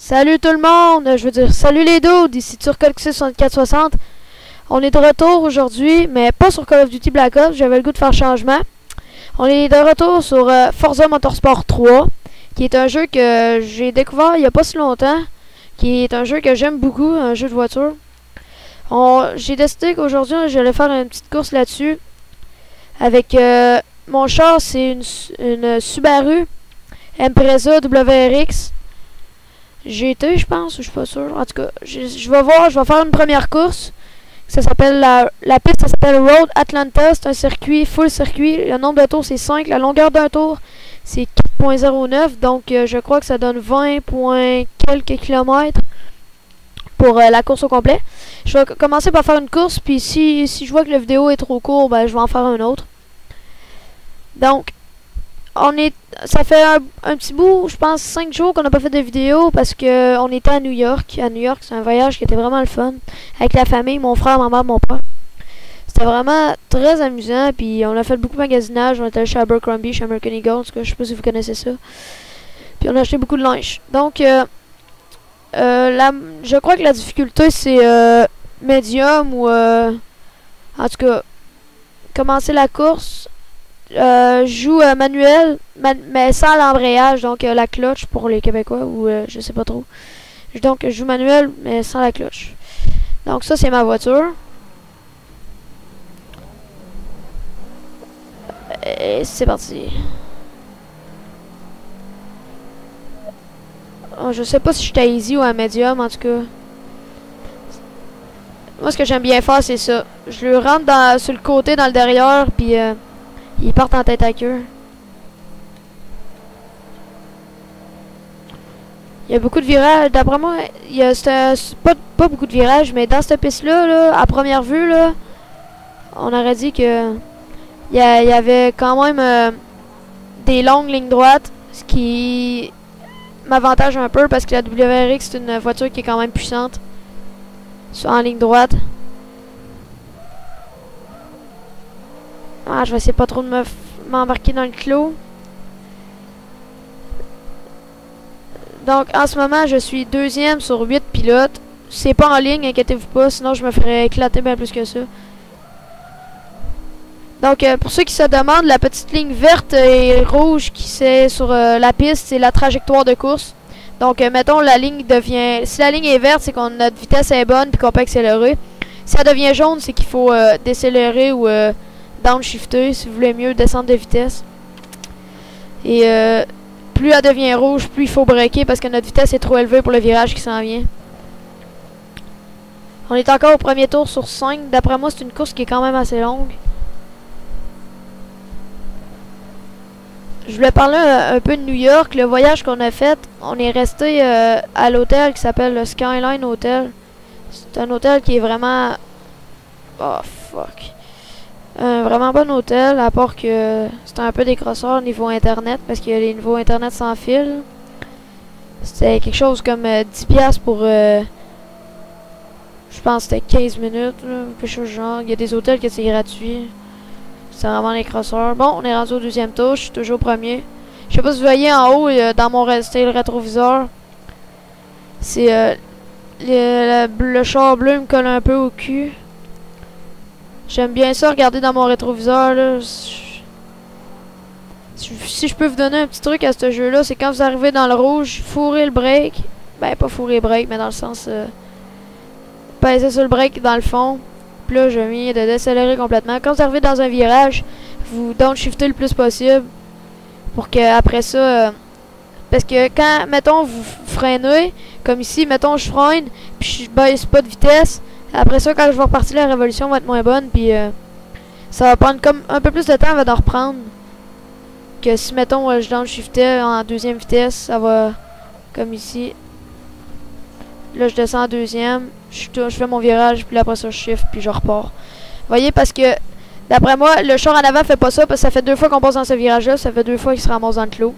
Salut tout le monde, je veux dire salut les dudes, ici Turcoxy 6460. On est de retour aujourd'hui, mais pas sur Call of Duty Black Ops, j'avais le goût de faire changement. On est de retour sur Forza Motorsport 3, qui est un jeu que j'ai découvert il n'y a pas si longtemps, qui est un jeu que j'aime beaucoup, un jeu de voiture. J'ai décidé qu'aujourd'hui j'allais faire une petite course là-dessus. Avec mon char, c'est une Subaru Impreza WRX. GT, je pense, ou je suis pas sûr. En tout cas, je vais voir, je vais faire une première course. Ça s'appelle la piste, ça s'appelle Road Atlanta. C'est un circuit, full circuit. Le nombre de tours, c'est 5. La longueur d'un tour, c'est 4.09. Donc, je crois que ça donne 20 quelques kilomètres pour la course au complet. Je vais commencer par faire une course, puis si je vois que la vidéo est trop courte, ben, je vais en faire un autre. Donc, ça fait un petit bout, je pense 5 jours qu'on n'a pas fait de vidéo parce que on était à New York. À New York, c'est un voyage qui était vraiment le fun. Avec la famille, mon frère, ma mère, mon père. C'était vraiment très amusant, puis on a fait beaucoup de magasinage. On était allé chez Abercrombie, chez American Eagle, en tout cas, je sais pas si vous connaissez ça. Puis on a acheté beaucoup de linge. Donc, je crois que la difficulté, c'est médium ou... en tout cas, commencer la course... je joue manuel, mais sans l'embrayage, donc la cloche pour les Québécois, ou je sais pas trop. Donc je joue manuel, mais sans la cloche. Donc ça, c'est ma voiture. Et c'est parti. Oh, je sais pas si je suis à easy ou à medium, en tout cas. Moi, ce que j'aime bien faire, c'est ça. Je le rentre sur le côté, dans le derrière, puis... ils partent en tête à queue. Il y a beaucoup de virages. D'après moi, il y a pas beaucoup de virages, mais dans cette piste-là, là, à première vue, là, on aurait dit que il y avait quand même des longues lignes droites, ce qui m'avantage un peu parce que la WRX, c'est une voiture qui est quand même puissante en ligne droite. Ah, je vais essayer pas trop de m'embarquer dans le clos. Donc, en ce moment, je suis deuxième sur 8 pilotes. C'est pas en ligne, inquiétez-vous pas, sinon je me ferais éclater bien plus que ça. Donc, pour ceux qui se demandent, la petite ligne verte et rouge qui c'est sur la piste, c'est la trajectoire de course. Donc, mettons, la ligne devient... Si la ligne est verte, c'est que notre vitesse est bonne et qu'on peut accélérer. Si elle devient jaune, c'est qu'il faut décélérer ou... downshifter si vous voulez mieux descendre de vitesse. Et plus elle devient rouge, plus il faut breaker parce que notre vitesse est trop élevée pour le virage qui s'en vient. On est encore au premier tour sur 5. D'après moi, c'est une course qui est quand même assez longue. Je voulais parler un peu de New York. Le voyage qu'on a fait, on est resté à l'hôtel qui s'appelle le Skyline Hotel. C'est un hôtel qui est vraiment... Oh, fuck. Un vraiment bon hôtel, à part que c'était un peu décrosseur au niveau internet, parce qu'il y a les niveaux internet sans fil. C'était quelque chose comme 10$ pour... je pense que c'était 15 minutes, là, quelque chose du genre. Il y a des hôtels que c'est gratuit. C'est vraiment décrosseur. Bon, on est rendu au deuxième tour, je suis toujours premier. Je sais pas si vous voyez en haut, dans mon le rétroviseur. C'est... le char bleu me colle un peu au cul. J'aime bien ça, regarder dans mon rétroviseur, là. Si je peux vous donner un petit truc à ce jeu-là, c'est quand vous arrivez dans le rouge, fourrez le break. Ben, pas fourrez le break, mais dans le sens... pèsez sur le break dans le fond. Puis là, je viens de décélérer complètement. Quand vous arrivez dans un virage, vous downshiftez le plus possible. Pour que après ça... parce que quand, mettons, vous freinez, comme ici, mettons, je freine, puis je baisse pas de vitesse... Après ça, quand je vais repartir, la révolution va être moins bonne, puis ça va prendre comme un peu plus de temps avant d'en reprendre. Que si, mettons, je downshiftais en deuxième vitesse, ça va comme ici. Là, je descends en deuxième, je fais mon virage, puis après ça, je shift, puis je repars. Vous voyez, parce que, d'après moi, le char en avant fait pas ça, parce que ça fait 2 fois qu'on passe dans ce virage-là, ça fait 2 fois qu'il se ramasse dans le clos.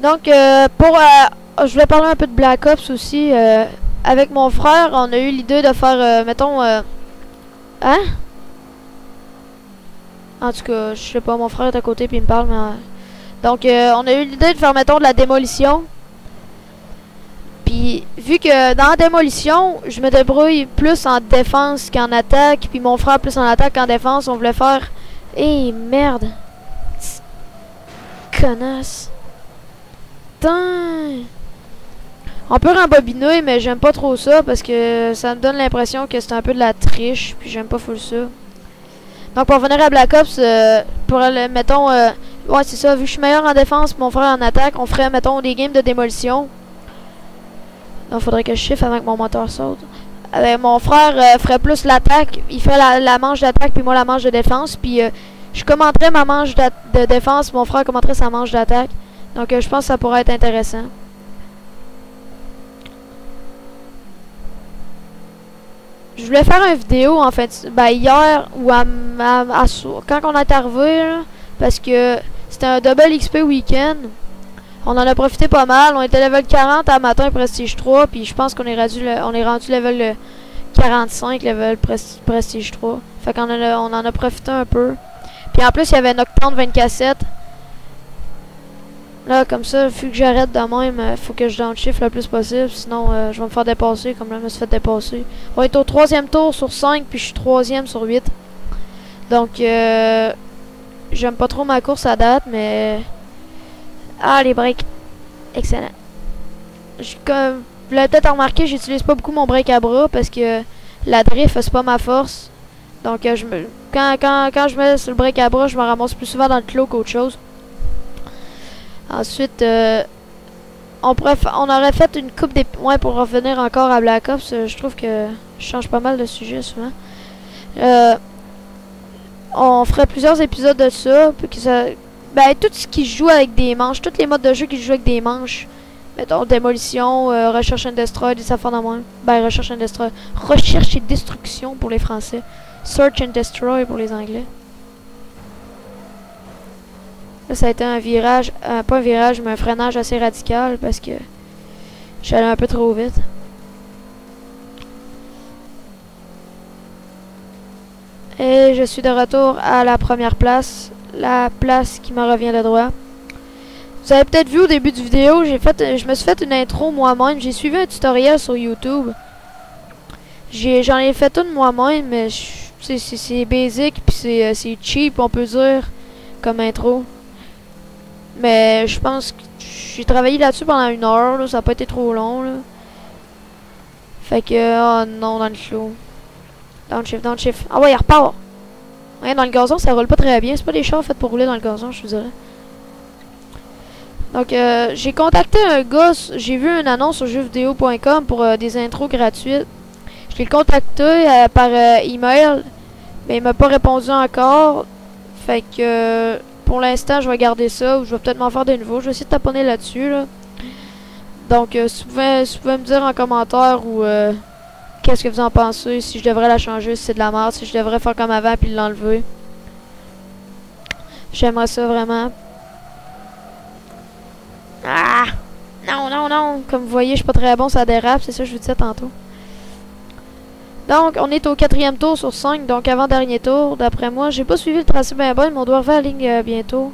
Donc, je voulais parler un peu de Black Ops aussi. Avec mon frère, on a eu l'idée de faire, mettons... hein? En tout cas, je sais pas, mon frère est à côté puis il me parle, mais... Donc, on a eu l'idée de faire, mettons, de la démolition. vu que dans la démolition, je me débrouille plus en défense qu'en attaque, puis mon frère plus en attaque qu'en défense, on voulait faire... Eh, merde! Connasse! Putain! On peut rembobiner, mais j'aime pas trop ça, parce que ça me donne l'impression que c'est un peu de la triche, puis j'aime pas full ça. Donc pour venir à Black Ops, pour le, mettons... ouais, c'est ça, vu que je suis meilleur en défense, mon frère en attaque, on ferait, mettons, des games de démolition. Donc, faudrait que je chiffre avant que mon moteur saute. Mon frère ferait plus l'attaque. Il ferait la manche d'attaque, puis moi la manche de défense. Puis je commenterais ma manche de défense, mon frère commenterait sa manche d'attaque. Donc, je pense que ça pourrait être intéressant. Je voulais faire une vidéo, en fait, ben, hier, ou quand on est arrivé, là, parce que c'était un double XP week-end. On en a profité pas mal. On était level 40 à matin, Prestige 3. Puis je pense qu'on est rendu level 45, level Prestige 3. Fait qu'on on en a profité un peu. Puis en plus, il y avait Nocturne 24/7. Là, comme ça, vu que j'arrête de même, faut que je downshift le plus possible. Sinon, je vais me faire dépasser, comme là, je me suis fait dépasser. On est au 3e tour sur 5, puis je suis 3e sur 8. Donc, j'aime pas trop ma course à date, mais... Ah, les breaks. Excellent. Comme vous l'avez peut-être remarqué, j'utilise pas beaucoup mon break à bras parce que la drift, c'est pas ma force. Donc, quand je mets sur le break à bras, je me ramasse plus souvent dans le clos qu'autre chose. Ensuite, on aurait fait une coupe des... Ouais, pour revenir encore à Black Ops, je trouve que je change pas mal de sujet souvent. On ferait plusieurs épisodes de ça, puis que ça... Ben, tout ce qui joue avec des manches, tous les modes de jeu qui jouent avec des manches. Mettons, démolition, recherche and destroy, des affaires de moins. Ben, recherche and destroy. Recherche et destruction pour les Français. Search and destroy pour les Anglais. Là, ça a été un virage, pas un virage, mais un freinage assez radical parce que j'allais un peu trop vite. Et je suis de retour à la première place. La place qui me revient de droit. Vous avez peut-être vu au début du vidéo, je me suis fait une intro moi-même. J'ai suivi un tutoriel sur YouTube. J'en ai fait une moi-même, mais c'est basic, puis c'est cheap, on peut dire, comme intro. Mais je pense que j'ai travaillé là-dessus pendant 1 heure, là, ça n'a pas été trop long. Là. Fait que, oh non, dans le clos. Downshift. Ah ouais, il repart. Ouais, dans le gazon, ça roule pas très bien. C'est pas des chars faits pour rouler dans le gazon, je vous dirais. Donc, j'ai contacté un gars. J'ai vu une annonce sur jeuxvideo.com pour des intros gratuites. Je l'ai contacté par email. Mais il m'a pas répondu encore. Fait que, pour l'instant, je vais garder ça. Ou je vais peut-être m'en faire de nouveau. Je vais essayer de taponner là-dessus. Là. Donc, si vous pouvez me dire en commentaire ou... qu'est-ce que vous en pensez? Si je devrais la changer, si c'est de la merde, si je devrais faire comme avant puis l'enlever. J'aimerais ça vraiment. Ah! Non, non, non! Comme vous voyez, je suis pas très bon, ça dérape, c'est ça que je vous disais tantôt. Donc, on est au 4e tour sur 5, donc avant-dernier tour. D'après moi, j'ai pas suivi le tracé bien bon, mais on doit refaire la ligne bientôt.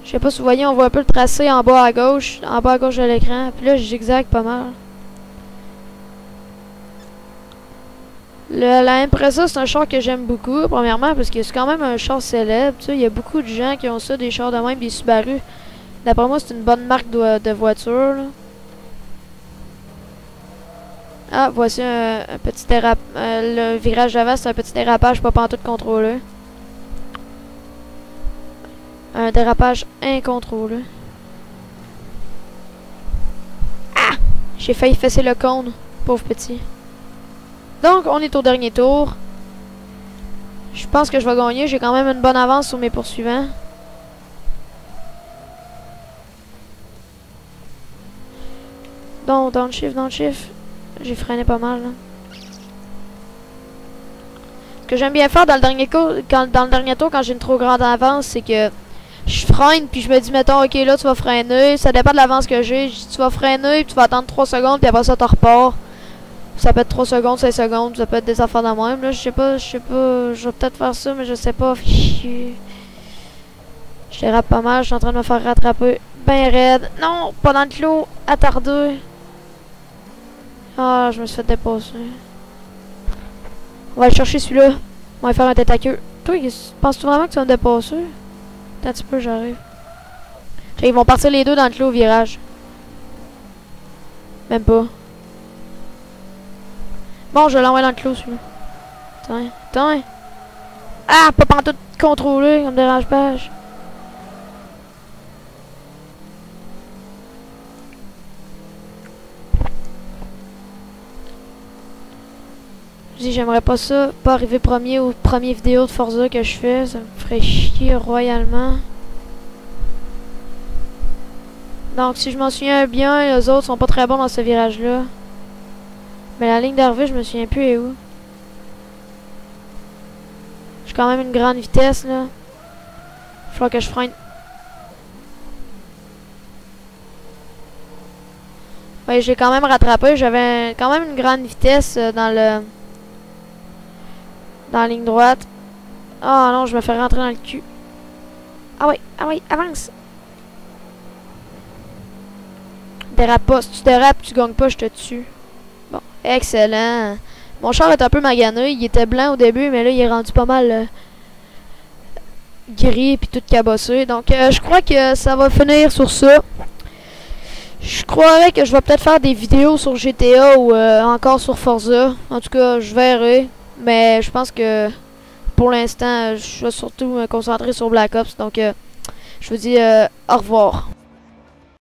Je sais pas si vous voyez, on voit un peu le tracé en bas à gauche de l'écran. Puis là, je zigzague pas mal. La Impreza, c'est un char que j'aime beaucoup, premièrement, parce que c'est quand même un char célèbre. Il y a beaucoup de gens qui ont ça, des chars de même, des Subaru. D'après moi, c'est une bonne marque de voiture. Là. Ah, voici un petit dérapage. Le virage d'avant, c'est un petit dérapage pas pantoute contrôlé. Un dérapage incontrôlé. Ah! J'ai failli fesser le cône, pauvre petit. Donc, on est au dernier tour. Je pense que je vais gagner. J'ai quand même une bonne avance sur mes poursuivants. Donc, downshift. J'ai freiné pas mal. Là. Ce que j'aime bien faire dans le dernier tour, quand j'ai une trop grande avance, c'est que je freine, puis je me dis, mettons, ok, là, tu vas freiner. Ça dépend de l'avance que j'ai. Je dis, tu vas freiner, puis tu vas attendre 3 secondes, puis après ça, tu repars. Ça peut être 3 secondes, 5 secondes, ça peut être des affaires de même. Là, je sais pas, je vais peut-être faire ça, mais je sais pas. Je dérape pas mal, je suis en train de me faire rattraper. Ben raide. Non, pas dans le clos, attardé. Ah, je me suis fait dépasser. On va aller chercher celui-là. On va faire un tête à queue. Toi, penses-tu vraiment que tu vas me dépasser? Attends un petit peu, j'arrive. Ils vont partir les deux dans le clos au virage. Même pas. Bon, je l'envoie dans le clos, celui-là. Attends, attends. Ah, pas pantoute contrôlé, comme dérapage. Je dis, j'aimerais pas ça, pas arriver premier aux premières vidéos de Forza que je fais. Ça me ferait chier royalement. Donc, si je m'en souviens bien, les autres sont pas très bons dans ce virage-là. Mais la ligne d'arrivée, je me souviens plus est où. J'ai quand même une grande vitesse, là. Il faut que je freine. Ouais, j'ai quand même rattrapé. J'avais quand même une grande vitesse dans la ligne droite. Ah non, je me fais rentrer dans le cul. Ah oui, avance. Dérape pas. Si tu dérapes, tu gagnes pas, je te tue. Bon, excellent. Mon char est un peu magané. Il était blanc au début, mais là, il est rendu pas mal gris puis tout cabossé. Donc, je crois que ça va finir sur ça. Je croirais que je vais peut-être faire des vidéos sur GTA ou encore sur Forza. En tout cas, je verrai. Mais je pense que pour l'instant, je vais surtout me concentrer sur Black Ops. Donc, je vous dis au revoir.